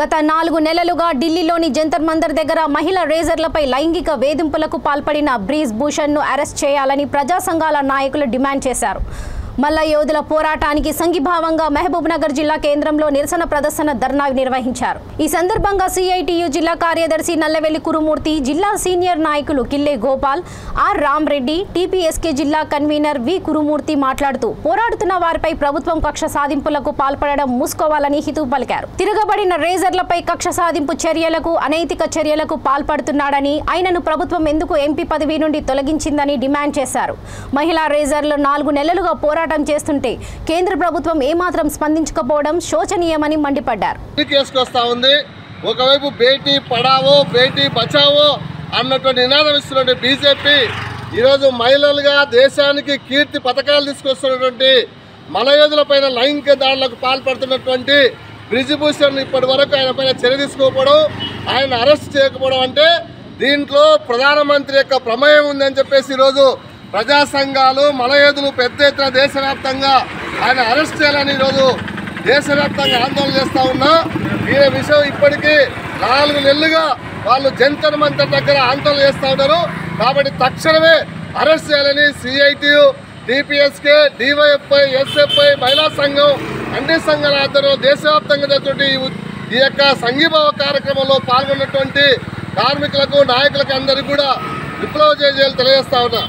గత 4 నెలలుగా ఢిల్లీలోని జంతర్ మంతర్ దగ్గర మహిళా రేజర్లపై లైంగిక వేధింపులకు పాల్పడిన బ్రీజ్ భూషణ్ను అరెస్ట్ చేయాలని ప్రజా సంఘాల నాయకులు డిమాండ్ చేశారు. మల్ల యోధుల పోరాటానికి సంఘీభావంగా మహబూబ్నగర్ జిల్లా కేంద్రంలో నిరసన ప్రదర్శన ధర్నా నిర్వహించారు. ఈ సందర్భంగా సిఐటియు జిల్లా కార్యదర్శి నల్లవెల్లి కురుమూర్తి, జిల్లా సీనియర్ నాయకులు కిల్లే గోపాల్, ఆర్ రామరెడ్డి, టీపీఎస్కే జిల్లా కన్వీనర్ వి కురుమూర్తి మాట్లాడుతూ పోరాడుతున్న వారిపై ప్రభుత్వం కక్ష సాధింపులకు పాల్పడడం మూసుకోవాలని హితవు పలికారు. తిరగబడిన రేజర్లపై కక్ష సాధింపు చర్యలకు, అనైతిక చర్యలకు పాల్పడుతున్నాడని, ఆయనను ప్రభుత్వం ఎందుకు ఎంపీ పదవి నుండి తొలగించిందని డిమాండ్ చేశారు. మహిళా రేజర్లు 4 నెలలుగా పోరాటం చేస్తుంటే కేంద్ర ప్రభుత్వం ఏమాత్రం స్పందించకపోవడం శోచనీయమని మండిపడ్డారు. ఒకవైపు బేటీ పడావో బేటీ బచావో అన్నటువంటి నినాదం ఇస్తున్నటువంటి బీజేపీ ఈరోజు మహిళలుగా దేశానికి కీర్తి పథకాలు తీసుకొస్తున్నటువంటి మలయోధులపైన లైంగిక దాడులకు పాల్పడుతున్నటువంటి బ్రిజ్భూషణ్ ఇప్పటి వరకు ఆయన పైన చర్య తీసుకోకపోవడం, ఆయన అరెస్ట్ చేయకపోవడం అంటే దీంట్లో ప్రధానమంత్రి యొక్క ప్రమేయం ఉందని చెప్పేసి ఈరోజు ప్రజా సంఘాలు, మలయోధులు పెద్ద ఎత్తున దేశవ్యాప్తంగా ఆయన అరెస్ట్ చేయాలని ఈరోజు దేశవ్యాప్తంగా ఆందోళన చేస్తూ ఉన్నా. వీరి విషయం ఇప్పటికీ 4 నెలలుగా వాళ్ళు జంతర్ మంతర్ దగ్గర ఆందోళన చేస్తూ ఉన్నారు. కాబట్టి తక్షణమే అరెస్ట్ చేయాలని సిఐటియు, టీపీఎస్కే, డివైఎఫ్ఐ, ఎస్ఎఫ్ఐ, మహిళా సంఘం, అన్ని సంఘాల ఆధ్వర్యంలో దేశవ్యాప్తంగా జరుగుతున్న ఈ యొక్క సంఘీభావ కార్యక్రమంలో పాల్గొన్నటువంటి కార్మికులకు, నాయకులకు అందరికీ కూడా విప్లవ జయజయాలు తెలియజేస్తా ఉన్నా.